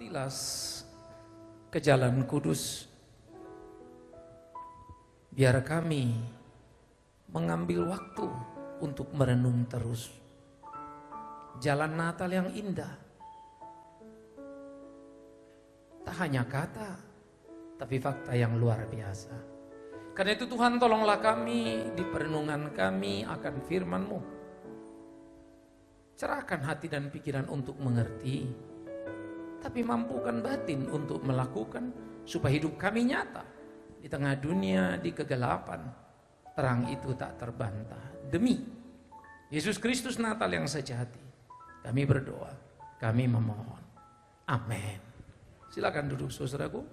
tilas ke jalan kudus. Biar kami mengambil waktu untuk merenung terus jalan Natal yang indah. Tak hanya kata, tapi fakta yang luar biasa. Karena itu Tuhan, tolonglah kami di perenungan kami akan firman-Mu. Cerahkan hati dan pikiran untuk mengerti, tapi mampukan batin untuk melakukan supaya hidup kami nyata. Di tengah dunia, di kegelapan, terang itu tak terbantah. Demi Yesus Kristus Natal yang sejati, kami berdoa, kami memohon. Amin. Silakan duduk saudaraku.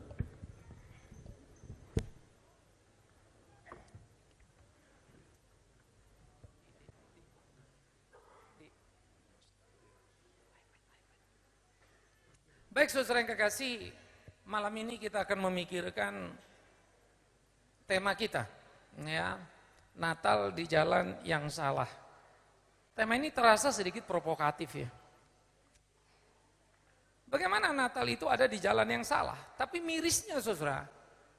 Baik saudara yang kekasih, malam ini kita akan memikirkan tema kita, ya, Natal di jalan yang salah. Tema ini terasa sedikit provokatif ya. Bagaimana Natal itu ada di jalan yang salah? Tapi mirisnya saudara,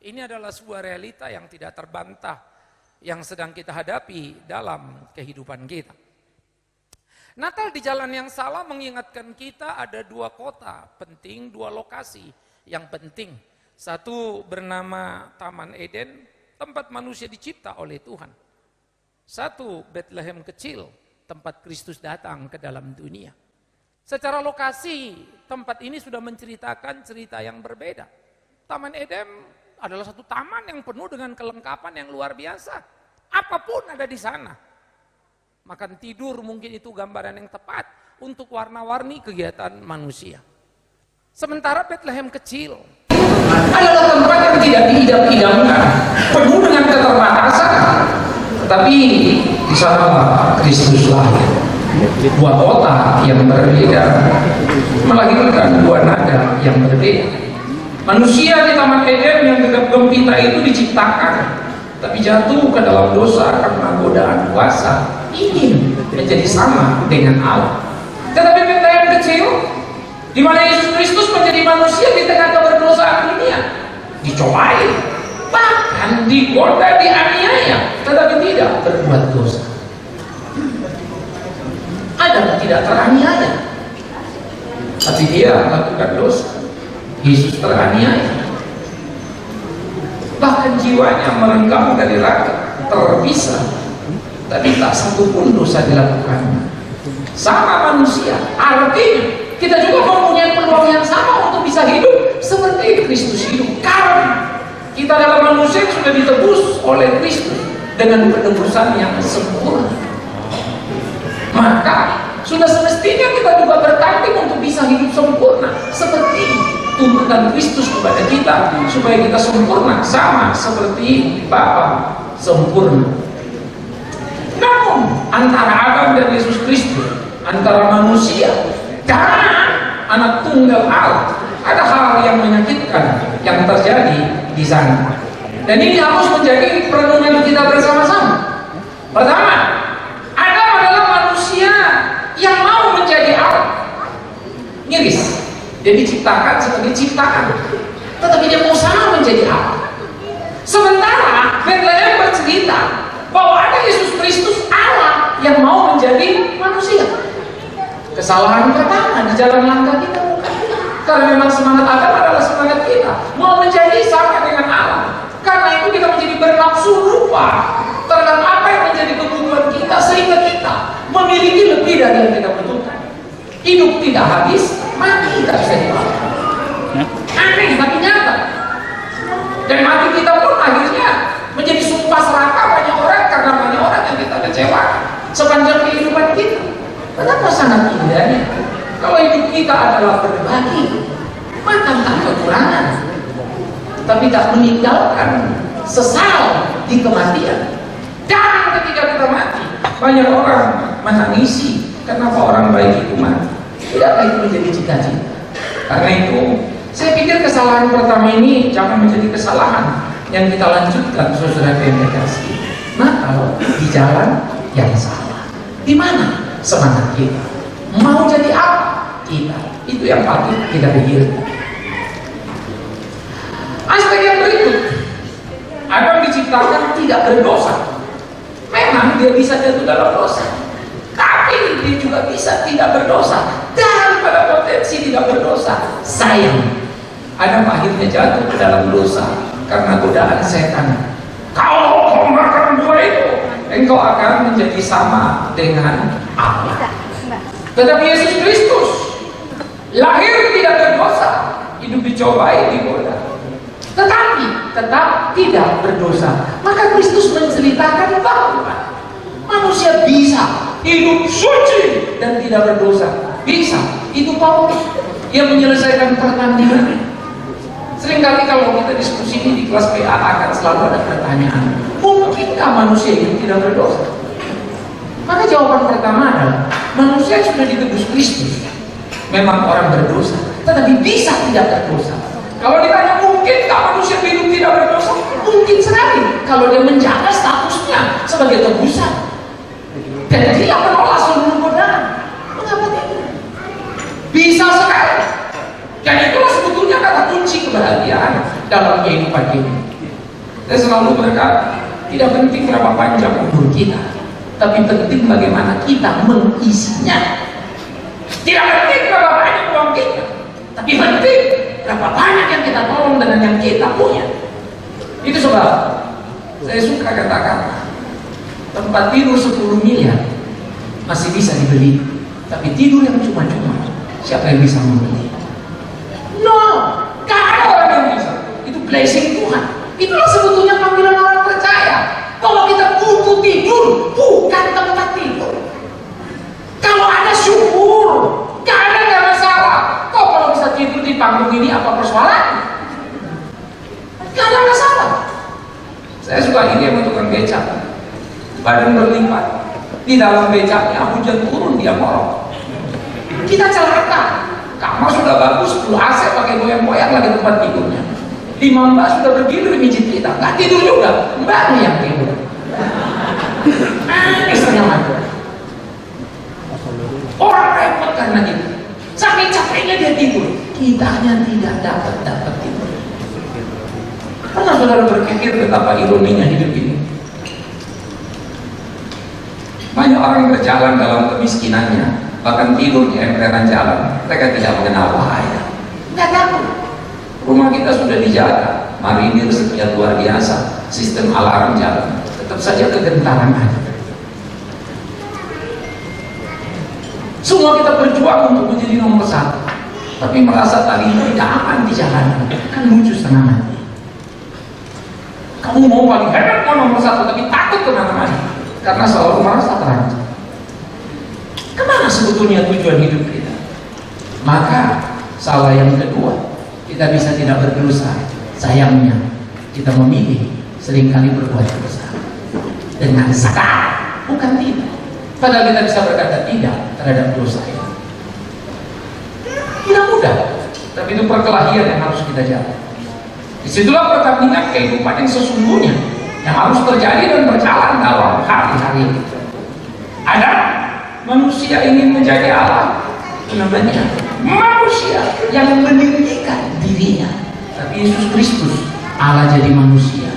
ini adalah sebuah realita yang tidak terbantah yang sedang kita hadapi dalam kehidupan kita. Natal di jalan yang salah mengingatkan kita ada dua kota penting, dua lokasi yang penting. Satu bernama Taman Eden, tempat manusia dicipta oleh Tuhan. Satu Bethlehem kecil, tempat Kristus datang ke dalam dunia. Secara lokasi, tempat ini sudah menceritakan cerita yang berbeda. Taman Eden adalah satu taman yang penuh dengan kelengkapan yang luar biasa. Apapun ada di sana. Makan tidur mungkin itu gambaran yang tepat untuk warna-warni kegiatan manusia. Sementara Bethlehem kecil adalah tempat yang tidak diidam-idamkan, penuh dengan keterbatasan. Tetapi di sana Kristus lahir. Dua kota yang berbeda melahirkan dua nada yang berbeda. Manusia di Taman Eden yang gegap gempita itu diciptakan, tapi jatuh ke dalam dosa karena godaan kuasa, ingin menjadi sama dengan Allah. Tetapi Bethlehem kecil, di mana Yesus Kristus menjadi manusia di tengah keberdosaan dunia, dicobai, bahkan digoda, dianiaya, tetapi tidak berbuat dosa. Adam tidak teraniaya, tapi dia melakukan dosa. Yesus teraniaya, bahkan jiwanya merenggang dari raga, terpisah, tapi tak satu pun dosa dilakukannya. Sama manusia, artinya kita juga mempunyai peluang yang sama untuk bisa hidup seperti Kristus hidup. Karena kita adalah manusia yang sudah ditebus oleh Kristus dengan penebusan yang sempurna. Maka sudah semestinya kita juga bertanding untuk bisa hidup sempurna seperti tuntutan Kristus kepada kita, supaya kita sempurna sama seperti Bapa sempurna. Namun antara Adam dan Yesus Kristus, antara manusia dan anak tunggal Allah, ada hal yang menyakitkan yang terjadi di sana. Dan ini harus menjadi perenungan kita bersama-sama. Pertama, Adam adalah manusia yang mau menjadi Allah. Miris, dia diciptakan sebagai ciptaan, tetapi dia mau sama menjadi Allah. Sementara Bethlehem bercerita bahwa ada Yesus Kristus Allah yang mau menjadi manusia. Kesalahan pertama di jalan langkah kita, karena memang semangat Adam adalah semangat kita mau menjadi sama dengan Allah. Karena itu kita menjadi bernafsu rupa terhadap apa yang menjadi kebutuhan kita, sehingga kita memiliki lebih dari yang kita butuhkan. Hidup tidak habis, mati tidak bisa dimakan. Aneh tapi nyata. Dan mati kita pun akhirnya menjadi sumpah seraka banyak orang, karena banyak orang yang kita kecewakan sepanjang kehidupan kita. Kenapa sangat indahnya kalau hidup kita adalah berbagi, makan tak kekurangan, tapi tak meninggalkan sesal di kematian. Dan ketika kita mati, banyak orang menangisi kenapa orang baik itu mati. Tidakkah itu menjadi cita-cita? Karena itu saya pikir kesalahan pertama ini jangan menjadi kesalahan yang kita lanjutkan, saudara yang kasih. Natal di jalan yang salah. Di mana semangat kita? Mau jadi apa kita? Itu yang patut kita pikirkan. diciptakan tidak berdosa. Memang dia bisa jatuh dalam dosa, tapi dia juga bisa tidak berdosa. Dan pada potensi tidak berdosa, sayang, Adam akhirnya jatuh ke dalam dosa karena godaan setan. Kalau kau makan buah itu, engkau akan menjadi sama dengan Allah. Tetapi Yesus Kristus lahir tidak berdosa, hidup dicobai, digoda, tetapi tetap tidak berdosa. Maka Kristus menceritakan bahwa manusia bisa hidup suci dan tidak berdosa. Bisa. Itu Paulus yang menyelesaikan pertandingan. Seringkali kalau kita diskusi ini di kelas PA akan selalu ada pertanyaan, mungkinkah manusia itu tidak berdosa? Maka jawaban pertama adalah manusia sudah ditebus Kristus. Memang orang berdosa, tetapi bisa tidak berdosa. Kalau ditanya mungkinkah manusia hidup tidak berdosa? Mungkin sekali kalau dia menjaga statusnya sebagai tebusan. Dan dia menolak seluruh godaan. Mengapa tidak? Bisa sekali. Dan itulah sebetulnya kata kunci kebahagiaan dalam kehidupan ini. Saya selalu berkata, tidak penting berapa panjang umur kita, tapi penting bagaimana kita mengisinya. Tidak penting berapa banyak uang kita, tapi penting berapa banyak yang kita tolong dengan yang kita punya. Itu sebab saya suka katakan, tempat tidur 10 miliar masih bisa dibeli, tapi tidur yang cuma-cuma siapa yang bisa membeli? No, gak ada orang yang bisa. Itu blessing Tuhan. Itulah sebetulnya panggilan orang percaya, bahwa kita butuh tidur, bukan tempat tidur. Kalau ada syukur, gak masalah. Kok kalau bisa tidur di panggung ini apa persoalan? Gak ada masalah. Saya suka ini yang tukang becak, badan berlipat, di dalam becaknya hujan turun dia morok. Kita celaka. Kamar sudah bagus, full AC, pakai goyang-goyang lagi tempat tidurnya. Imam Mbak sudah bergilir mijit kita, nggak tidur juga, Mbaknya yang tidur. Istri mati. Orang repot karena itu. Saking capeknya dia tidur, kitanya tidak dapat tidur. Pernah saudara berpikir betapa ironinya hidup ini? Banyak orang berjalan dalam kemiskinannya, bahkan tidur di emperan jalan. Mereka tidak mengenal bahaya, nggak takut. Rumah kita sudah dijaga, marinir sekian luar biasa, sistem alarm jalan, tetap saja kegentaran ada. Semua kita berjuang untuk menjadi nomor 1, tapi merasa tadi tidak aman di jalanan, kan lucu setengah mati. Kamu mau paling hebat, mau nomor 1, tapi takut kemana-mana karena selalu merasa terancam. Kemana sebetulnya tujuan hidup kita? Maka salah yang kedua, kita bisa tidak berdosa. Sayangnya kita memilih seringkali berbuat dosa dengan sadar, bukan tidak. Padahal kita bisa berkata tidak terhadap dosa itu. Tidak mudah, tapi itu perkelahian yang harus kita jaga. Disitulah pertandingan kehidupan yang sesungguhnya yang harus terjadi dan berjalan dalam hari-hari ini. Ada manusia ingin menjadi Allah, namanya manusia yang meninggikan dirinya. Tapi Yesus Kristus, Allah jadi manusia,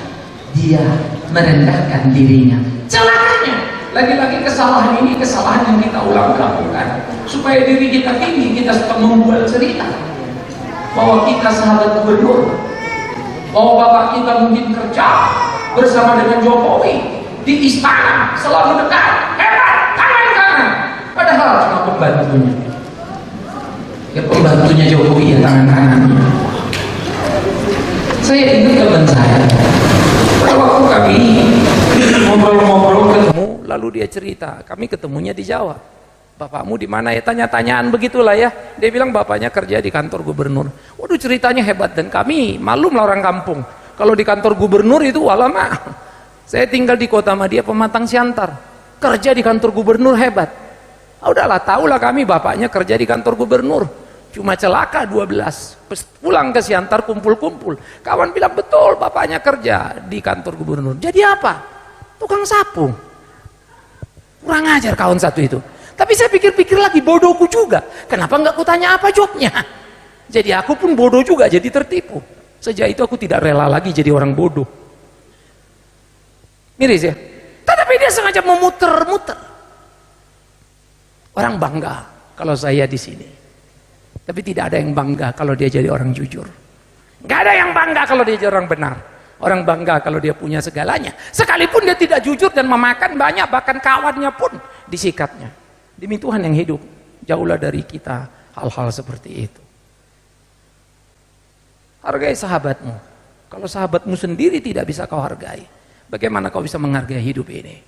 dia merendahkan dirinya. Celakanya, lagi-lagi kesalahan ini kesalahan yang kita ulang-ulang, supaya diri kita tinggi. Kita suka membuat cerita bahwa kita sahabat gubernur, bahwa bapak kita mungkin kerja bersama dengan Jokowi di istana, selalu dekat, hebat, tangan-tangan. Padahal cuma pembantunya. Ya pembantunya Jokowi ya tangan-tangannya. Saya ingat teman saya, pada waktu kami ngobrol-ngobrol ketemu, lalu dia cerita, kami ketemunya di Jawa. Bapakmu di mana ya? Tanya-tanyaan begitulah ya. Dia bilang bapaknya kerja di kantor gubernur. Waduh, ceritanya hebat, dan kami malum lah orang kampung. Kalau di kantor gubernur itu walama. Saya tinggal di Kota Madia Pematang Siantar, kerja di kantor gubernur hebat. Udahlah, tahulah kami bapaknya kerja di kantor gubernur. Cuma celaka 12, pulang ke Siantar kumpul-kumpul. Kawan bilang betul bapaknya kerja di kantor gubernur. Jadi apa? Tukang sapu. Kurang ajar kawan satu itu. Tapi saya pikir-pikir lagi, bodohku juga. Kenapa nggak kutanya apa jobnya? Jadi aku pun bodoh juga, jadi tertipu. Sejak itu aku tidak rela lagi jadi orang bodoh. Miris ya? Tetapi dia sengaja memuter-muter. Orang bangga kalau saya di sini. Tapi tidak ada yang bangga kalau dia jadi orang jujur. Nggak ada yang bangga kalau dia jadi orang benar. Orang bangga kalau dia punya segalanya. Sekalipun dia tidak jujur dan memakan banyak, bahkan kawannya pun disikatnya. Demi Tuhan yang hidup, jauhlah dari kita hal-hal seperti itu. Hargai sahabatmu. Kalau sahabatmu sendiri tidak bisa kau hargai, bagaimana kau bisa menghargai hidup ini?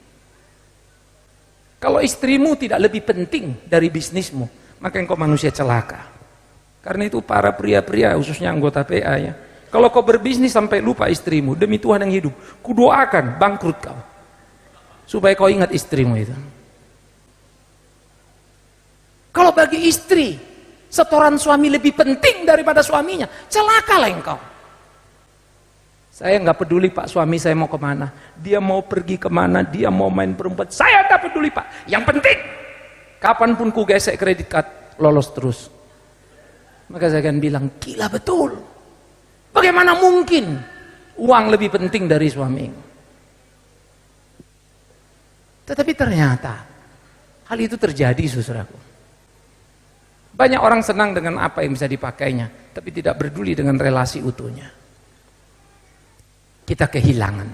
Kalau istrimu tidak lebih penting dari bisnismu, maka engkau manusia celaka. Karena itu para pria-pria, khususnya anggota PA ya, kalau kau berbisnis sampai lupa istrimu, demi Tuhan yang hidup, kudoakan bangkrut kau. Supaya kau ingat istrimu itu. Kalau bagi istri, setoran suami lebih penting daripada suaminya, celakalah engkau. Saya nggak peduli Pak, suami saya mau kemana, dia mau pergi kemana, dia mau main perempuan, saya nggak peduli Pak. Yang penting, kapanpun ku gesek kredit card, lolos terus. Maka saya akan bilang, gila betul. Bagaimana mungkin uang lebih penting dari suami? Tetapi ternyata hal itu terjadi, saudaraku. Banyak orang senang dengan apa yang bisa dipakainya, tapi tidak peduli dengan relasi utuhnya. Kita kehilangan.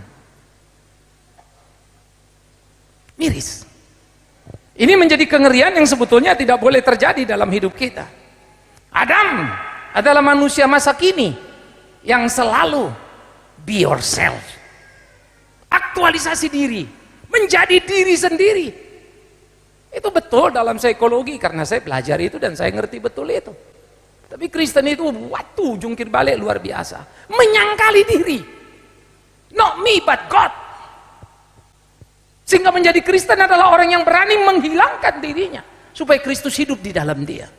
Miris. Ini menjadi kengerian yang sebetulnya tidak boleh terjadi dalam hidup kita. Adam adalah manusia masa kini yang selalu be yourself. Aktualisasi diri, menjadi diri sendiri. Itu betul dalam psikologi karena saya belajar itu dan saya ngerti betul itu. Tapi Kristen itu waktu jungkir balik luar biasa. Menyangkali diri. Not me but God. Sehingga menjadi Kristen adalah orang yang berani menghilangkan dirinya supaya Kristus hidup di dalam dia.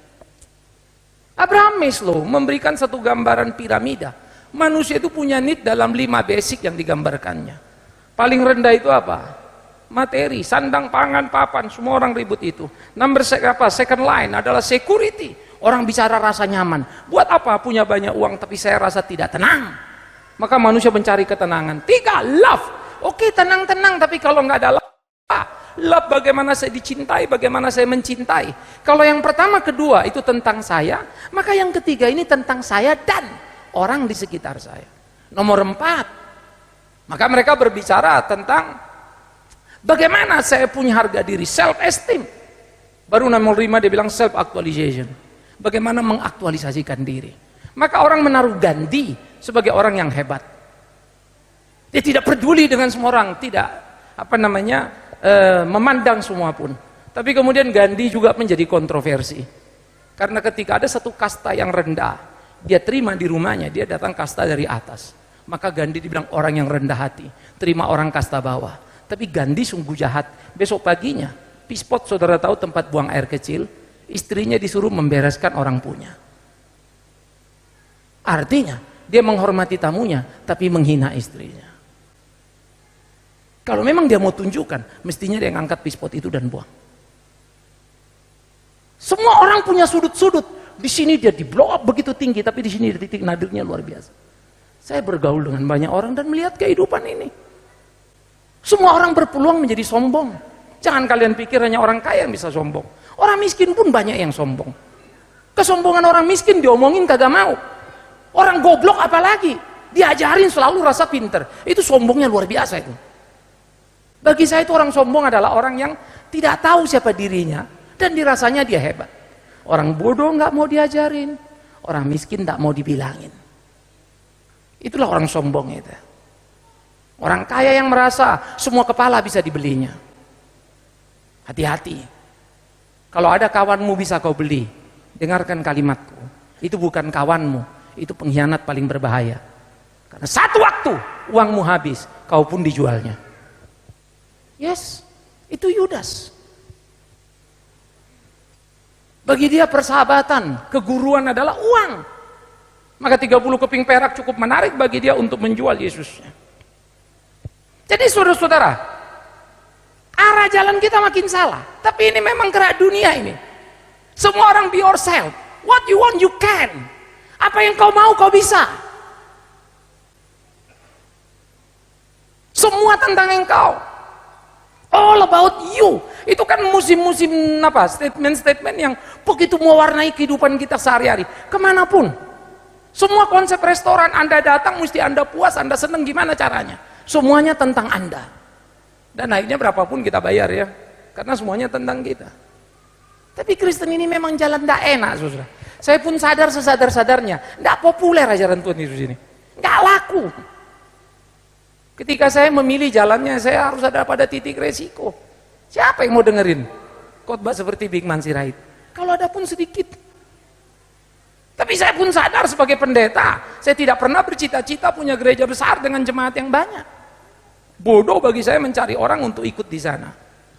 Abraham Maslow memberikan satu gambaran piramida. Manusia itu punya need dalam 5 basic yang digambarkannya. Paling rendah itu apa? Materi, sandang, pangan, papan, semua orang ribut itu. Second line adalah security. Orang bicara rasa nyaman. Buat apa punya banyak uang tapi saya rasa tidak tenang? Maka manusia mencari ketenangan. 3, love. Oke, tenang-tenang, tapi kalau nggak ada love bagaimana saya dicintai, bagaimana saya mencintai. Kalau yang pertama, kedua itu tentang saya, maka yang ketiga ini tentang saya dan orang di sekitar saya. Nomor 4, maka mereka berbicara tentang bagaimana saya punya harga diri, self esteem. Baru nomor 5 dia bilang self actualization. Bagaimana mengaktualisasikan diri. Maka orang menaruh Gandhi sebagai orang yang hebat. Dia tidak peduli dengan semua orang, tidak memandang semua pun. Tapi kemudian Gandhi juga menjadi kontroversi. Karena ketika ada satu kasta yang rendah, dia terima di rumahnya, dia datang kasta dari atas. Maka Gandhi dibilang orang yang rendah hati, terima orang kasta bawah. Tapi Gandhi sungguh jahat. Besok paginya, Pispot saudara tahu tempat buang air kecil, istrinya disuruh membereskan orang punya. Artinya, dia menghormati tamunya, tapi menghina istrinya. Kalau memang dia mau tunjukkan, mestinya dia ngangkat pispot itu dan buang. Semua orang punya sudut-sudut. Di sini dia di blow up begitu tinggi, tapi di sini titik nadirnya luar biasa. Saya bergaul dengan banyak orang dan melihat kehidupan ini. Semua orang berpeluang menjadi sombong. Jangan kalian pikir hanya orang kaya yang bisa sombong. Orang miskin pun banyak yang sombong. Kesombongan orang miskin diomongin kagak mau. Orang goblok apalagi, diajarin selalu rasa pinter. Itu sombongnya luar biasa itu. Bagi saya itu orang sombong adalah orang yang tidak tahu siapa dirinya dan dirasanya dia hebat. Orang bodoh nggak mau diajarin, orang miskin tak mau dibilangin. Itulah orang sombong itu. Orang kaya yang merasa semua kepala bisa dibelinya. Hati-hati. Kalau ada kawanmu bisa kau beli, dengarkan kalimatku. Itu bukan kawanmu. Itu pengkhianat paling berbahaya. Karena satu waktu uangmu habis, kau pun dijualnya. Yes, itu Yudas. Bagi dia persahabatan, keguruan adalah uang. Maka 30 keping perak cukup menarik bagi dia untuk menjual Yesusnya. Jadi saudara-saudara, arah jalan kita makin salah. Tapi ini memang gerak dunia ini. Semua orang be yourself. What you want you can. Apa yang kau mau kau bisa. Semua Semua tentang engkau. All about you. Itu kan musim-musim apa? Statement-statement yang begitu mewarnai kehidupan kita sehari-hari. Kemanapun. Semua konsep restoran, Anda datang mesti Anda puas, Anda senang, gimana caranya? Semuanya tentang Anda. Dan akhirnya berapapun kita bayar ya. Karena semuanya tentang kita. Tapi Kristen ini memang jalan tidak enak, saudara. Saya pun sadar sesadar-sadarnya. Tidak populer ajaran Tuhan Yesus ini. Nggak laku. Ketika saya memilih jalannya, saya harus ada pada titik resiko. Siapa yang mau dengerin khotbah seperti Big Man Sirait? Kalau ada pun sedikit. Tapi saya pun sadar sebagai pendeta, saya tidak pernah bercita-cita punya gereja besar dengan jemaat yang banyak. Bodoh bagi saya mencari orang untuk ikut di sana.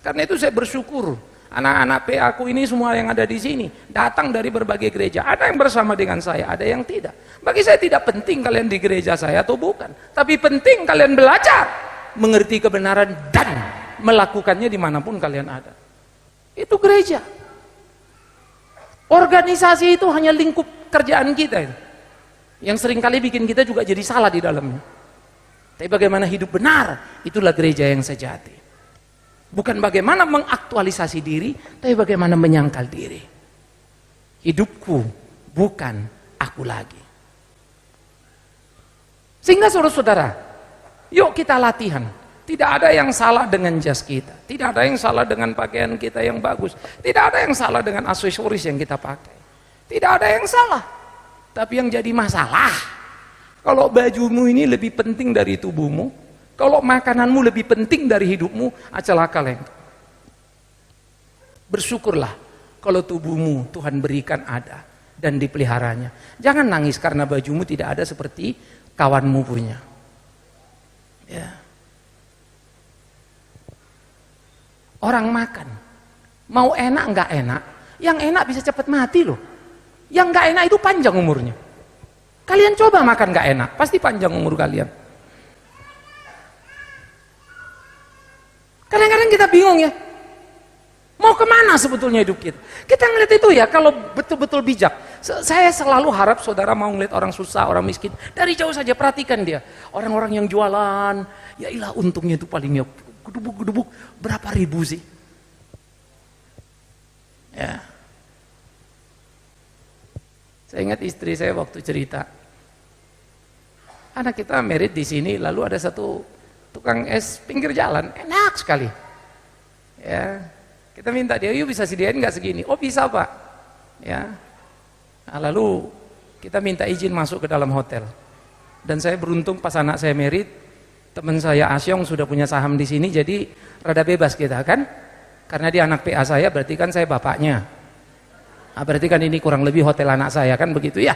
Karena itu saya bersyukur. Anak-anak PA aku ini semua yang ada di sini datang dari berbagai gereja. Ada yang bersama dengan saya, ada yang tidak. Bagi saya tidak penting kalian di gereja saya atau bukan. Tapi penting kalian belajar mengerti kebenaran dan melakukannya dimanapun kalian ada. Itu gereja. Organisasi itu hanya lingkup kerjaan kita itu. Yang seringkali bikin kita juga jadi salah di dalamnya. Tapi bagaimana hidup benar, itulah gereja yang sejati. Bukan bagaimana mengaktualisasi diri, tapi bagaimana menyangkal diri. Hidupku bukan aku lagi. Sehingga saudara-saudara, yuk kita latihan. Tidak ada yang salah dengan jas kita. Tidak ada yang salah dengan pakaian kita yang bagus. Tidak ada yang salah dengan aksesoris yang kita pakai. Tidak ada yang salah. Tapi yang jadi masalah, kalau bajumu ini lebih penting dari tubuhmu, kalau makananmu lebih penting dari hidupmu, celaka engkau. Bersyukurlah kalau tubuhmu Tuhan berikan ada dan dipeliharanya. Jangan nangis karena bajumu tidak ada seperti kawanmu punya. Ya. Orang makan, mau enak nggak enak, yang enak bisa cepat mati loh. Yang nggak enak itu panjang umurnya. Kalian coba makan nggak enak, pasti panjang umur kalian. Kadang-kadang kita bingung ya, mau kemana sebetulnya hidup kita? Kita ngeliat itu ya, kalau betul-betul bijak. Saya selalu harap saudara mau ngeliat orang susah, orang miskin. Dari jauh saja perhatikan dia. Orang-orang yang jualan, ya ilah untungnya itu palingnya gedubuk-gedubuk berapa ribu sih? Ya. Saya ingat istri saya waktu cerita, anak kita merit di sini, lalu ada satu tukang es pinggir jalan, enak sekali. Ya, kita minta dia, yuk bisa sediain nggak segini? Oh bisa pak. Ya, nah, lalu kita minta izin masuk ke dalam hotel. Dan saya beruntung pas anak saya merit, teman saya Asyong sudah punya saham di sini, jadi rada bebas kita kan? Karena dia anak PA saya, berarti kan saya bapaknya. Nah, berarti kan ini kurang lebih hotel anak saya kan begitu ya?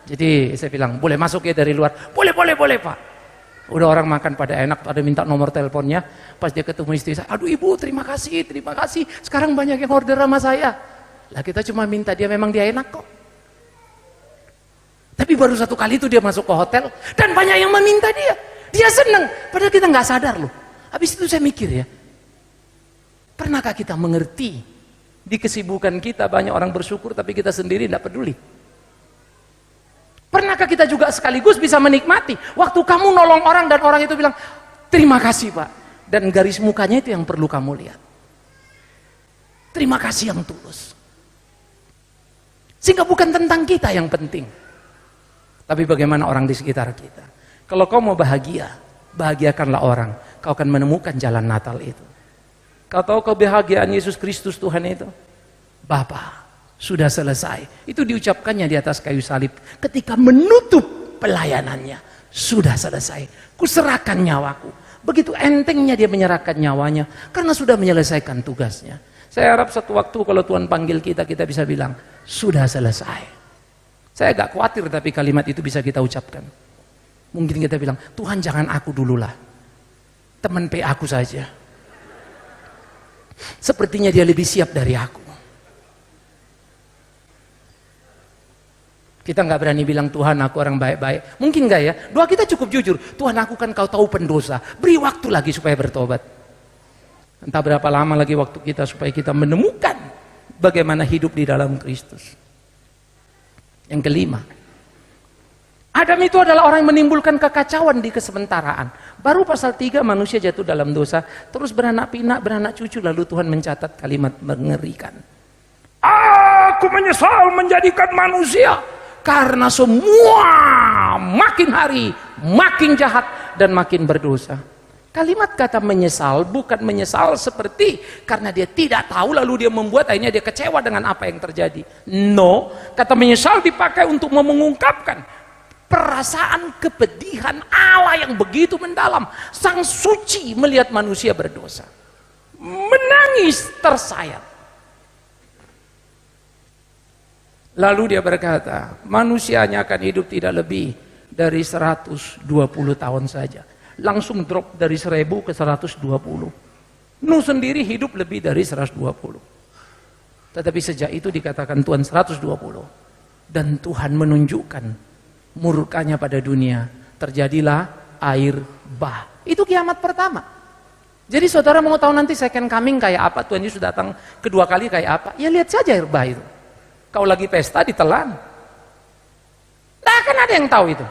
Jadi saya bilang boleh masuk ya dari luar, boleh pak. Udah orang makan pada enak, pada minta nomor teleponnya. Pas dia ketemu istri saya, aduh ibu terima kasih. Sekarang banyak yang order sama saya. Lah kita cuma minta dia, memang dia enak kok. Tapi baru satu kali itu dia masuk ke hotel dan banyak yang meminta dia. Dia seneng, padahal kita nggak sadar loh. Habis itu saya mikir ya, pernahkah kita mengerti di kesibukan kita banyak orang bersyukur tapi kita sendiri tidak peduli? Pernahkah kita juga sekaligus bisa menikmati waktu kamu nolong orang dan orang itu bilang terima kasih pak, dan garis mukanya itu yang perlu kamu lihat, terima kasih yang tulus. Sehingga bukan tentang kita yang penting, tapi bagaimana orang di sekitar kita. Kalau kau mau bahagia, bahagiakanlah orang, kau akan menemukan jalan Natal itu. Kau tahu kebahagiaan Yesus Kristus Tuhan itu, Bapa sudah selesai. Itu diucapkannya di atas kayu salib ketika menutup pelayanannya. Sudah selesai, kuserahkan nyawaku. Begitu entengnya dia menyerahkan nyawanya karena sudah menyelesaikan tugasnya. Saya harap satu waktu kalau Tuhan panggil kita, kita bisa bilang sudah selesai. Saya agak khawatir tapi kalimat itu bisa kita ucapkan. Mungkin kita bilang, Tuhan jangan aku dululah, teman PA aku saja. Sepertinya dia lebih siap dari aku. Kita nggak berani bilang Tuhan aku orang baik-baik. Mungkin nggak ya? Doa kita cukup jujur. Tuhan aku kan kau tahu pendosa. Beri waktu lagi supaya bertobat. Entah berapa lama lagi waktu kita supaya kita menemukan bagaimana hidup di dalam Kristus. Yang kelima, Adam itu adalah orang yang menimbulkan kekacauan di kesementaraan. Baru pasal 3 manusia jatuh dalam dosa, terus beranak pinak, beranak cucu, lalu Tuhan mencatat kalimat mengerikan. Aku menyesal menjadikan manusia karena semua makin hari makin jahat dan makin berdosa. Kalimat kata menyesal bukan menyesal seperti karena dia tidak tahu lalu dia membuat akhirnya dia kecewa dengan apa yang terjadi. No, kata menyesal dipakai untuk mengungkapkan perasaan kepedihan Allah yang begitu mendalam. Sang suci melihat manusia berdosa, menangis tersayat. Lalu dia berkata, manusianya akan hidup tidak lebih dari 120 tahun saja. Langsung drop dari 1000 ke 120. Nuh sendiri hidup lebih dari 120. Tetapi sejak itu dikatakan Tuhan 120. Dan Tuhan menunjukkan murkanya pada dunia, terjadilah air bah. Itu kiamat pertama. Jadi saudara mau tahu nanti second coming kayak apa, Tuhan Yesus datang kedua kali kayak apa, ya lihat saja air bah itu. Kau lagi pesta ditelan, tidak akan ada yang tahu itu.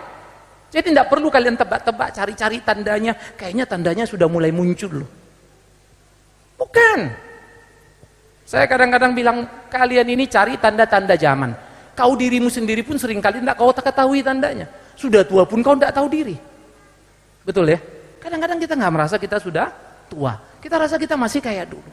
Jadi tidak perlu kalian tebak-tebak, cari-cari tandanya, kayaknya tandanya sudah mulai muncul loh. Bukan. Saya kadang-kadang bilang, kalian ini cari tanda-tanda zaman. Kau dirimu sendiri pun seringkali tidak kau tak ketahui tandanya. Sudah tua pun kau tidak tahu diri. Betul ya? Kadang-kadang kita nggak merasa kita sudah tua. Kita rasa kita masih kayak dulu.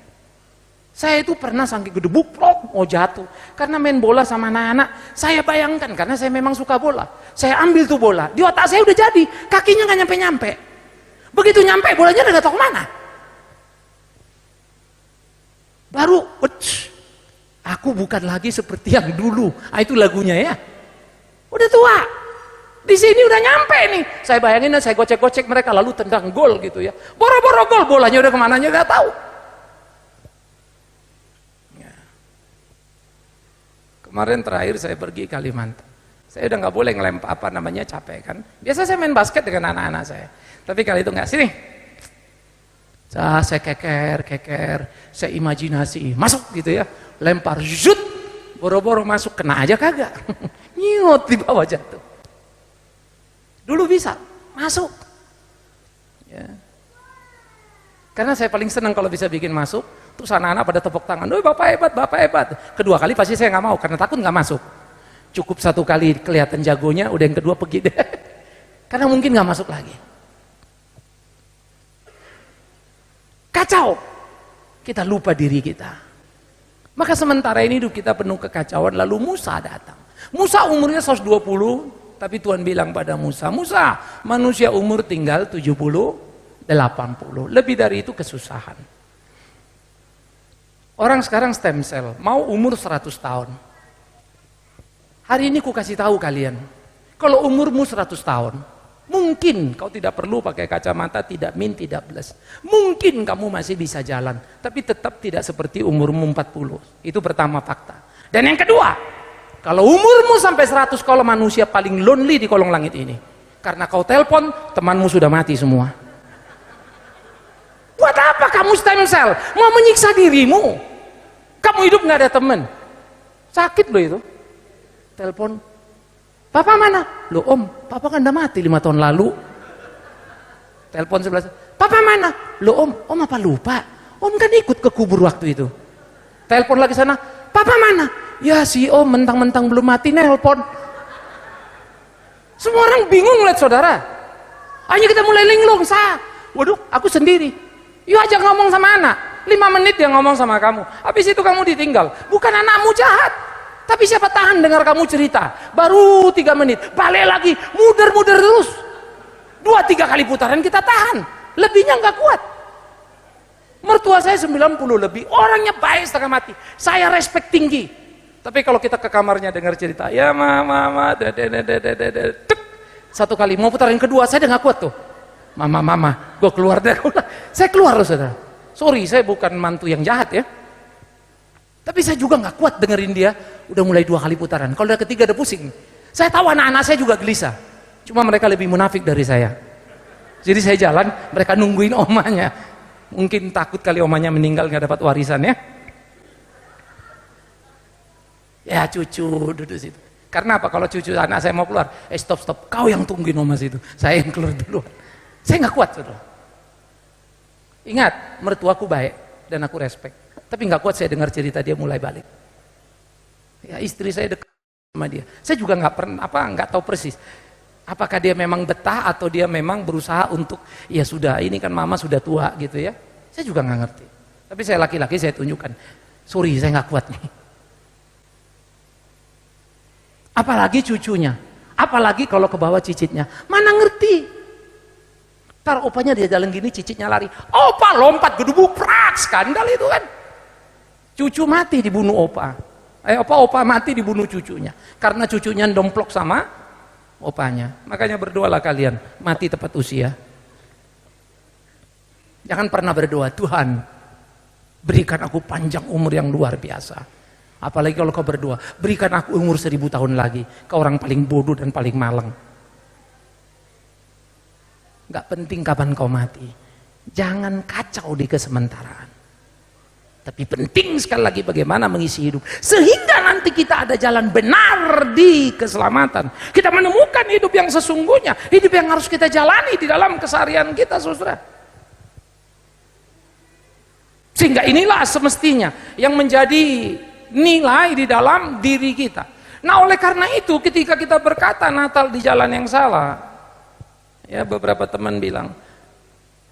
Saya itu pernah saking gede bukrok mau jatuh. Karena main bola sama anak-anak. Saya bayangkan, karena saya memang suka bola. Saya ambil tuh bola. Di otak saya udah jadi. Kakinya nggak nyampe-nyampe. Begitu nyampe, bolanya udah gak tahu kemana. Baru, aku bukan lagi seperti yang dulu. Itu lagunya ya. Udah tua. Di sini udah nyampe nih. Saya bayangin, saya gocek-gocek mereka lalu tendang gol gitu ya. Boro-boro gol, bolanya udah kemananya gak tahu. Ya. Kemarin terakhir saya pergi Kalimantan. Saya udah nggak boleh ngelempar capek kan. Biasa saya main basket dengan anak-anak saya. Tapi kali itu nggak, sini. Saya keker, saya imajinasi, masuk gitu ya. Lempar, zut, boro-boro masuk, kena aja kagak. Nyut di bawah jatuh. Dulu bisa, masuk. Ya. Karena saya paling senang kalau bisa bikin masuk, terus anak-anak pada tepuk tangan, bapak hebat, bapak hebat. Kedua kali pasti saya nggak mau, karena takut nggak masuk. Cukup satu kali kelihatan jagonya, udah yang kedua pergi deh. Karena mungkin nggak masuk lagi. Kacau. Kita lupa diri kita. Maka sementara ini hidup kita penuh kekacauan, lalu Musa datang. Musa umurnya 120, tapi Tuhan bilang pada Musa, Musa, manusia umur tinggal 70, 80. Lebih dari itu kesusahan. Orang sekarang stem cell, mau umur 100 tahun. Hari ini ku kasih tahu kalian, kalau umurmu 100 tahun, mungkin kau tidak perlu pakai kacamata, tidak min, tidak plus. Mungkin kamu masih bisa jalan, tapi tetap tidak seperti umurmu 40. Itu pertama fakta. Dan yang kedua, kalau umurmu sampai 100, kalau manusia paling lonely di kolong langit ini. Karena kau telepon, temanmu sudah mati semua. Buat apa kamu stem cell? Mau menyiksa dirimu. Kamu hidup nggak ada teman. Sakit loh itu. Telepon, papa mana? Loh om, papa kan udah mati 5 tahun lalu. Telepon sebelah, papa mana? Loh om apa lupa? Om kan ikut ke kubur waktu itu. Telepon lagi sana, papa mana? Ya si om mentang-mentang belum mati nelpon. Semua orang bingung lihat saudara. Hanya kita mulai linglung, waduh aku sendiri. Yuk aja ngomong sama anak, 5 menit dia ngomong sama kamu. Habis itu kamu ditinggal. Bukan anakmu jahat. Tapi siapa tahan dengar kamu cerita, baru 3 menit, balik lagi, muter-muter terus. 2-3 kali putaran kita tahan, lebihnya nggak kuat. Mertua saya 90 lebih, orangnya baik setengah mati, saya respect tinggi. Tapi kalau kita ke kamarnya dengar cerita, ya mama, satu kali, mau putaran kedua, saya udah nggak kuat tuh. Mama, gue keluar dari rumah. Saya keluar loh saudara. Sorry, saya bukan mantu yang jahat ya. Tapi saya juga nggak kuat dengerin dia, udah mulai 2 kali putaran. Kalau udah ketiga udah pusing. Saya tahu anak-anak saya juga gelisah. Cuma mereka lebih munafik dari saya. Jadi saya jalan, mereka nungguin omanya. Mungkin takut kali omanya meninggal nggak dapat warisan ya. Ya cucu duduk situ. Karena apa? Kalau cucu anak saya mau keluar, stop, kau yang tungguin oma situ. Saya yang keluar duluan. Saya nggak kuat, saudara. Ingat, mertuaku baik dan aku respect. Tapi nggak kuat saya dengar cerita dia mulai balik. Ya, istri saya dekat sama dia. Saya juga nggak pernah nggak tahu persis. Apakah dia memang betah atau dia memang berusaha untuk ya sudah ini kan mama sudah tua gitu ya. Saya juga nggak ngerti. Tapi saya laki-laki saya tunjukkan. Sorry, saya nggak kuat nih. Apalagi cucunya. Apalagi kalau ke bawah cicitnya. Mana ngerti. Ntar opanya dia jalan gini, cicitnya lari. Opa lompat, gedubuk, prak, skandal itu kan. Cucu mati dibunuh opa. Opa mati dibunuh cucunya. Karena cucunya domplok sama opanya. Makanya berdoalah kalian, mati tepat usia. Jangan pernah berdoa, Tuhan berikan aku panjang umur yang luar biasa. Apalagi kalau kau berdoa, berikan aku umur 1000 tahun lagi. Kau orang paling bodoh dan paling malang. Gak penting kapan kau mati. Jangan kacau di kesementaraan. Tapi penting sekali lagi bagaimana mengisi hidup. Sehingga nanti kita ada jalan benar di keselamatan. Kita menemukan hidup yang sesungguhnya. Hidup yang harus kita jalani di dalam keseharian kita, saudara. Sehingga inilah semestinya yang menjadi nilai di dalam diri kita. Nah oleh karena itu ketika kita berkata Natal di jalan yang salah, ya beberapa teman bilang,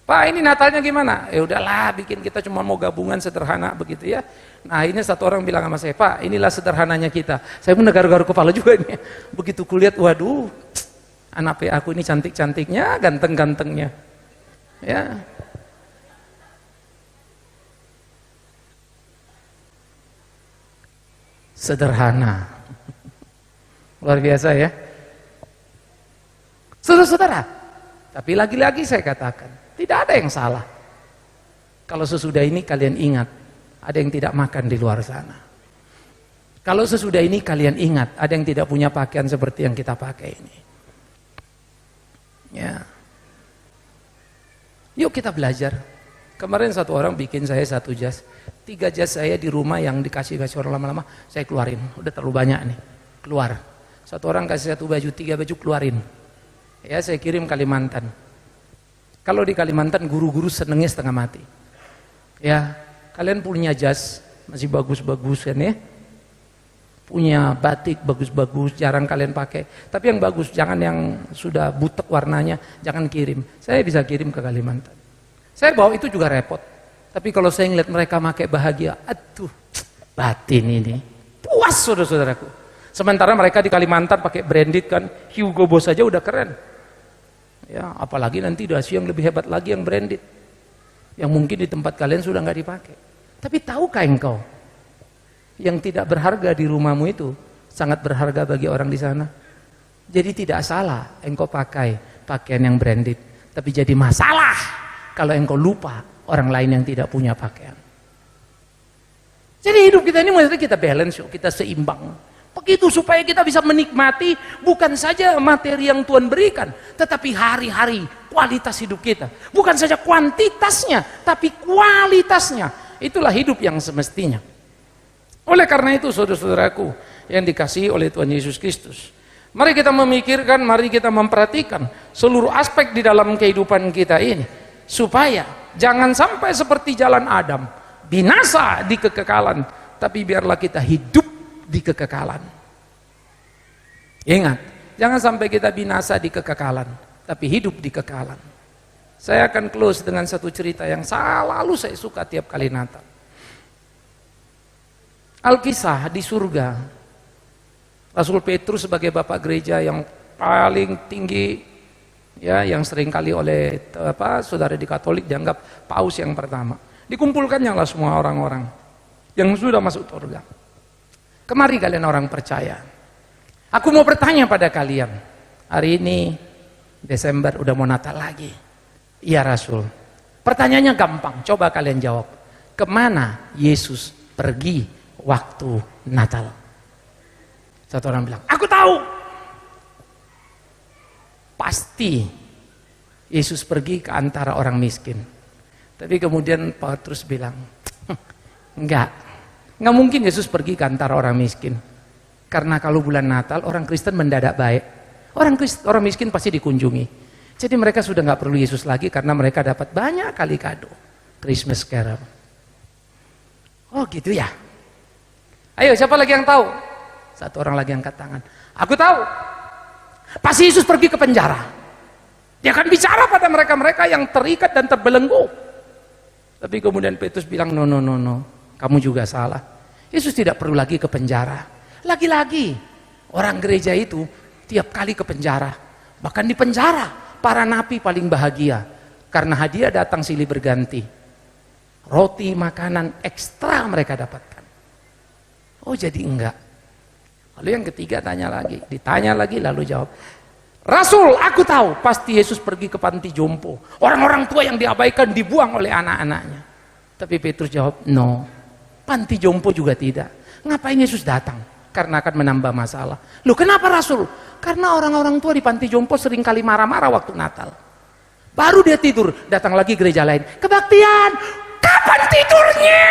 Pak ini Natalnya gimana? Ya udahlah bikin kita cuma mau gabungan sederhana begitu ya. Nah ini satu orang bilang sama saya, Pak inilah sederhananya kita. Saya pun garuk-garuk kepala juga nih. Begitu kulihat, waduh anak aku ini cantik-cantiknya, ganteng-gantengnya. Ya. Sederhana. Luar biasa ya. Saudara-saudara, tapi lagi-lagi saya katakan, tidak ada yang salah. Kalau sesudah ini kalian ingat, ada yang tidak makan di luar sana. Kalau sesudah ini kalian ingat, ada yang tidak punya pakaian seperti yang kita pakai ini. Ya. Yuk kita belajar. Kemarin satu orang bikin saya 1 jas. 3 jas saya di rumah yang dikasih orang lama-lama, saya keluarin. Udah terlalu banyak nih, keluar. Satu orang kasih 1 baju, 3 baju keluarin. Ya saya kirim Kalimantan. Kalau di Kalimantan guru-guru senengnya setengah mati. Ya kalian punya jas masih bagus-bagus kan ya. Punya batik bagus-bagus, jarang kalian pakai. Tapi yang bagus, jangan yang sudah butek warnanya, jangan kirim. Saya bisa kirim ke Kalimantan. Saya bawa itu juga repot. Tapi kalau saya ngeliat mereka pakai bahagia, aduh, batin ini. Puas saudara-saudaraku. Sementara mereka di Kalimantan pakai branded kan, Hugo Boss aja udah keren. Ya, apalagi nanti dasi yang lebih hebat lagi yang branded. Yang mungkin di tempat kalian sudah nggak dipakai. Tapi tahukah engkau, yang tidak berharga di rumahmu itu sangat berharga bagi orang di sana. Jadi tidak salah engkau pakai pakaian yang branded. Tapi jadi masalah kalau engkau lupa orang lain yang tidak punya pakaian. Jadi hidup kita ini mesti kita balance, kita seimbang. Begitu supaya kita bisa menikmati bukan saja materi yang Tuhan berikan, tetapi hari-hari kualitas hidup kita. Bukan saja kuantitasnya, tapi kualitasnya. Itulah hidup yang semestinya. Oleh karena itu saudara-saudaraku yang dikasihi oleh Tuhan Yesus Kristus, mari kita memikirkan, mari kita memperhatikan seluruh aspek di dalam kehidupan kita ini. Supaya jangan sampai seperti jalan Adam, binasa di kekekalan, tapi biarlah kita hidup di kekekalan. Ingat, jangan sampai kita binasa di kekekalan, tapi hidup di kekekalan. Saya akan close dengan satu cerita yang selalu saya suka tiap kali Natal. Alkisah di surga, Rasul Petrus sebagai bapak gereja yang paling tinggi, ya, yang sering kali oleh saudara di Katolik dianggap paus yang pertama. Dikumpulkannya lah semua orang-orang yang sudah masuk surga. Kemari kalian orang percaya. Aku mau bertanya pada kalian. Hari ini Desember udah mau Natal lagi. Iya Rasul. Pertanyaannya gampang, coba kalian jawab. Kemana Yesus pergi waktu Natal? Satu orang bilang, aku tahu. Pasti Yesus pergi ke antara orang miskin. Tapi kemudian Petrus bilang, enggak mungkin Yesus pergi ke antara orang miskin. Karena kalau bulan Natal orang Kristen mendadak baik. Orang miskin pasti dikunjungi. Jadi mereka sudah nggak perlu Yesus lagi karena mereka dapat banyak kali kado. Christmas Carol. Oh gitu ya. Ayo siapa lagi yang tahu? Satu orang lagi angkat tangan. Aku tahu. Pas Yesus pergi ke penjara, dia akan bicara pada mereka-mereka yang terikat dan terbelenggu. Tapi kemudian Petrus bilang, no, kamu juga salah. Yesus tidak perlu lagi ke penjara. Lagi-lagi orang gereja itu tiap kali ke penjara. Bahkan di penjara para napi paling bahagia karena hadiah datang silih berganti. Roti, makanan ekstra mereka dapatkan. Oh jadi enggak. Lalu yang ketiga ditanya lagi lalu jawab, Rasul, aku tahu pasti Yesus pergi ke panti jompo. Orang-orang tua yang diabaikan dibuang oleh anak-anaknya. Tapi Petrus jawab, no, panti jompo juga tidak. Ngapain Yesus datang? Karena akan menambah masalah. Loh kenapa Rasul? Karena orang-orang tua di panti jompo sering kali marah-marah waktu Natal. Baru dia tidur, datang lagi gereja lain. Kebaktian, kapan tidurnya?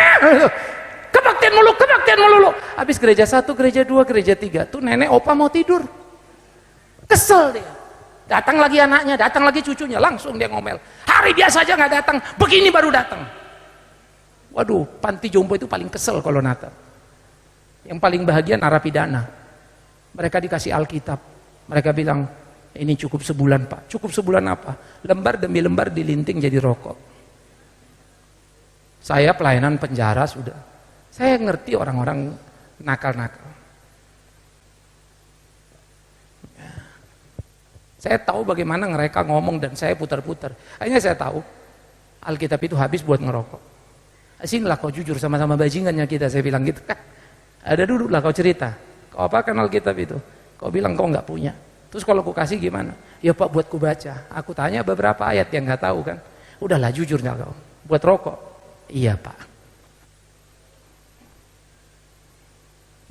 Kebaktian mulu. Habis gereja 1, gereja 2, gereja 3. Tuh nenek opa mau tidur. Kesel dia. Datang lagi anaknya, datang lagi cucunya. Langsung dia ngomel. Hari biasa aja nggak datang, begini baru datang. Waduh, panti jompo itu paling kesel kalau Natal. Yang paling bahagia narapidana. Mereka dikasih Alkitab. Mereka bilang, ini cukup sebulan Pak. Cukup sebulan apa? Lembar demi lembar dilinting jadi rokok. Saya pelayanan penjara sudah. Saya ngerti orang-orang nakal-nakal. Saya tahu bagaimana mereka ngomong dan saya putar-putar. Akhirnya saya tahu, Alkitab itu habis buat ngerokok. Sinilah kau jujur sama-sama bajingannya kita, saya bilang gitu kan. Ada duduklah kau cerita. Kau apakan Alkitab itu? Kau bilang kau nggak punya. Terus kalau ku kasih gimana? Ya Pak buat ku baca. Aku tanya beberapa ayat yang nggak tahu kan. Udahlah jujurnya kau. Buat rokok. Iya Pak.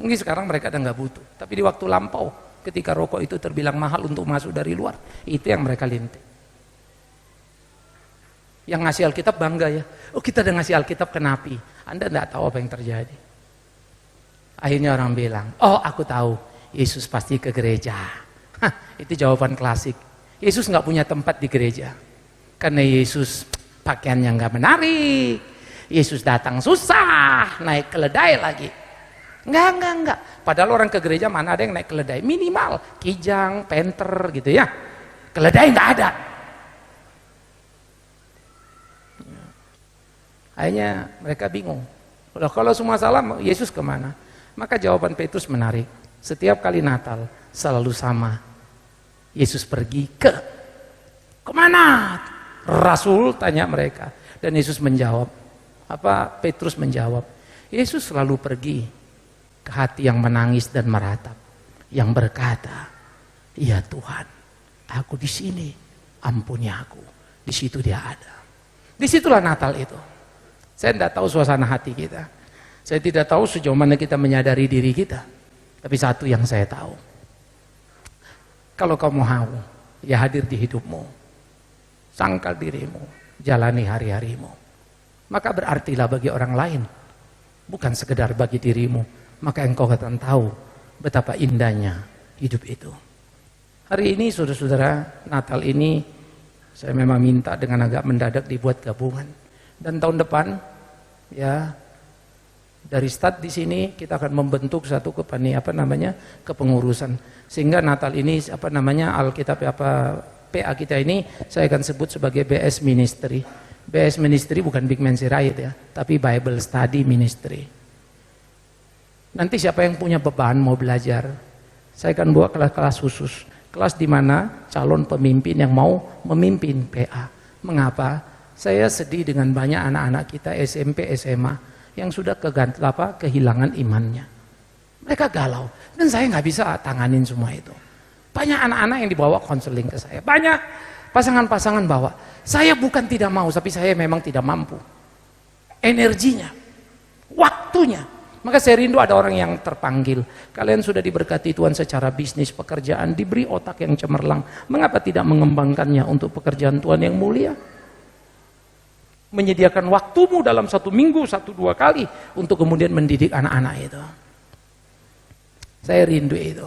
Mungkin sekarang mereka udah nggak butuh. Tapi di waktu lampau, ketika rokok itu terbilang mahal untuk masuk dari luar, itu yang mereka linting. Yang ngasih Alkitab bangga ya. Oh kita udah ngasih Alkitab ke napi. Anda nggak tahu apa yang terjadi. Akhirnya orang bilang, oh aku tahu, Yesus pasti ke gereja. Hah, itu jawaban klasik. Yesus nggak punya tempat di gereja. Karena Yesus pakaiannya nggak menarik. Yesus datang susah, naik keledai lagi. Enggak. Padahal orang ke gereja mana ada yang naik keledai? Minimal, kijang, penter gitu ya. Keledai nggak ada. Akhirnya mereka bingung. Kalau semua salah, Yesus kemana? Maka jawaban Petrus menarik. Setiap kali Natal selalu sama. Yesus pergi kemana? Rasul tanya mereka. Dan Yesus menjawab. Petrus menjawab. Yesus selalu pergi ke hati yang menangis dan meratap. Yang berkata, ya Tuhan, aku di sini, ampuni aku. Di situ dia ada. Disitulah Natal itu. Saya tidak tahu suasana hati kita. Saya tidak tahu sejauh mana kita menyadari diri kita. Tapi satu yang saya tahu. Kalau kamu mau, ya hadir di hidupmu. Sangkal dirimu, jalani hari-harimu. Maka berartilah bagi orang lain. Bukan sekedar bagi dirimu. Maka engkau akan tahu betapa indahnya hidup itu. Hari ini saudara-saudara, Natal ini saya memang minta dengan agak mendadak dibuat gabungan. Dan tahun depan, ya dari start di sini kita akan membentuk satu kepengurusan sehingga Natal ini Alkitab PA kita ini saya akan sebut sebagai BS Ministry. BS Ministry bukan Big Man Sirait ya, tapi Bible Study Ministry. Nanti siapa yang punya beban mau belajar, saya akan buat kelas-kelas khusus, kelas di mana calon pemimpin yang mau memimpin PA. Mengapa? Saya sedih dengan banyak anak-anak kita SMP, SMA yang sudah kehilangan imannya. Mereka galau. Dan saya nggak bisa tanganin semua itu. Banyak anak-anak yang dibawa konseling ke saya. Banyak pasangan-pasangan bawa. Saya bukan tidak mau, tapi saya memang tidak mampu. Energinya, waktunya. Maka saya rindu ada orang yang terpanggil. Kalian sudah diberkati Tuhan secara bisnis, pekerjaan, diberi otak yang cemerlang. Mengapa tidak mengembangkannya untuk pekerjaan Tuhan yang mulia? Menyediakan waktumu dalam 1 minggu 1-2 kali untuk kemudian mendidik anak-anak itu. Saya rindu itu.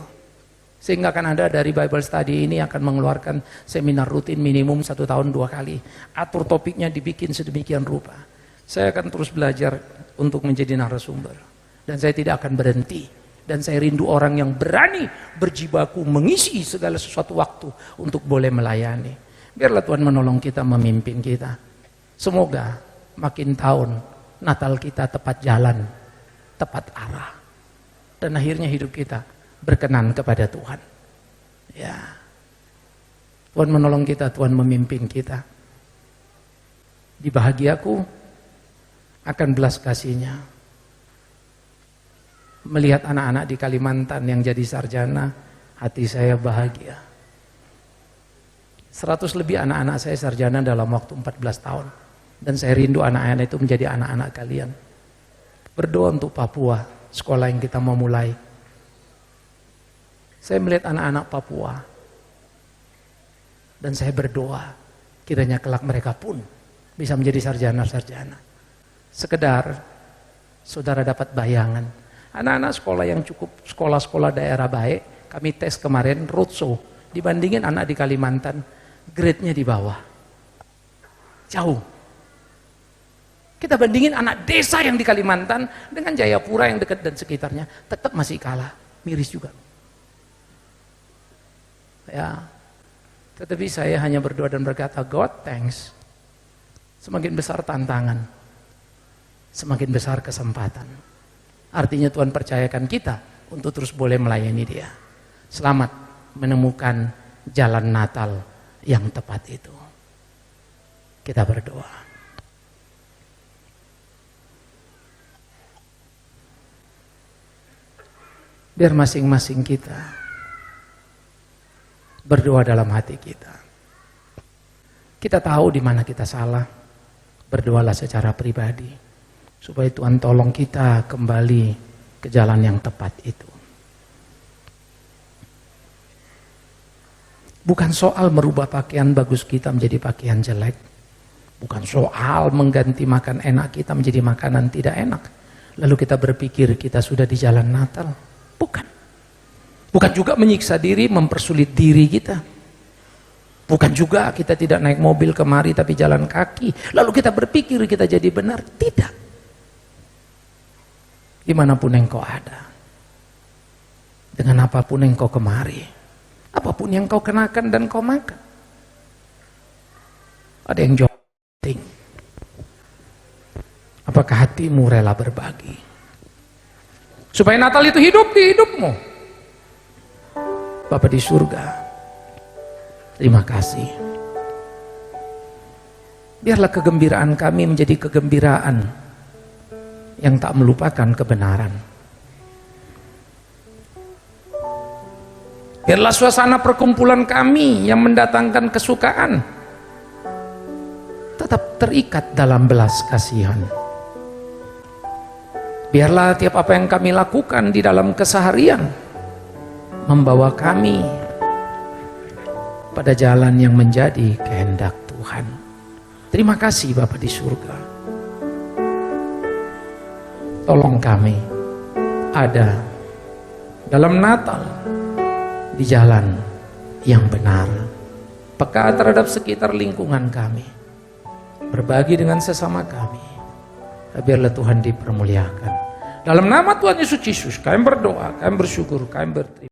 Sehingga akan ada dari Bible Study ini akan mengeluarkan seminar rutin minimum 1 tahun 2 kali. Atur topiknya dibikin sedemikian rupa. Saya akan terus belajar untuk menjadi narasumber. Dan saya tidak akan berhenti. Dan saya rindu orang yang berani berjibaku mengisi segala sesuatu waktu untuk boleh melayani. Biarlah Tuhan menolong kita, memimpin kita. Semoga makin tahun Natal kita tepat jalan, tepat arah. Dan akhirnya hidup kita berkenan kepada Tuhan. Ya. Tuhan menolong kita, Tuhan memimpin kita. Di bahagiaku akan belas kasih-Nya. Melihat anak-anak di Kalimantan yang jadi sarjana, hati saya bahagia. 100 lebih anak-anak saya sarjana dalam waktu 14 tahun. Dan saya rindu anak-anak itu menjadi anak-anak kalian. Berdoa untuk Papua, sekolah yang kita mau mulai. Saya melihat anak-anak Papua. Dan saya berdoa, kiranya kelak mereka pun bisa menjadi sarjana-sarjana. Sekedar saudara dapat bayangan. Anak-anak sekolah yang cukup sekolah-sekolah daerah baik, kami tes kemarin roadshow. Dibandingin anak di Kalimantan, grade-nya di bawah. Jauh. Kita bandingin anak desa yang di Kalimantan dengan Jayapura yang dekat dan sekitarnya, tetap masih kalah, miris juga. Ya, tetapi saya hanya berdoa dan berkata, God thanks. Semakin besar tantangan, semakin besar kesempatan. Artinya Tuhan percayakan kita untuk terus boleh melayani Dia. Selamat menemukan jalan Natal yang tepat itu. Kita berdoa. Biar masing-masing kita berdoa dalam hati kita. Kita tahu di mana kita salah. Berdoalah secara pribadi supaya Tuhan tolong kita kembali ke jalan yang tepat itu. Bukan soal merubah pakaian bagus kita menjadi pakaian jelek. Bukan soal mengganti makan enak kita menjadi makanan tidak enak. Lalu kita berpikir kita sudah di jalan Natal. Bukan. Bukan juga menyiksa diri, mempersulit diri kita. Bukan juga kita tidak naik mobil kemari tapi jalan kaki. Lalu kita berpikir kita jadi benar. Tidak. Dimanapun engkau ada. Dengan apapun engkau kemari. Apapun yang kau kenakan dan kau makan. Ada yang jawab penting. Apakah hatimu rela berbagi? Supaya Natal itu hidup di hidupmu. Bapa di surga, terima kasih. Biarlah kegembiraan kami menjadi kegembiraan yang tak melupakan kebenaran. Biarlah suasana perkumpulan kami yang mendatangkan kesukaan tetap terikat dalam belas kasihan. Biarlah tiap apa yang kami lakukan di dalam keseharian membawa kami pada jalan yang menjadi kehendak Tuhan. Terima kasih Bapa di surga. Tolong kami ada dalam Natal di jalan yang benar, peka terhadap sekitar lingkungan kami, berbagi dengan sesama kami. Biarlah Tuhan dipermuliakan. Dalam nama Tuhan Yesus Kristus, kami berdoa, kami bersyukur, kami berterima.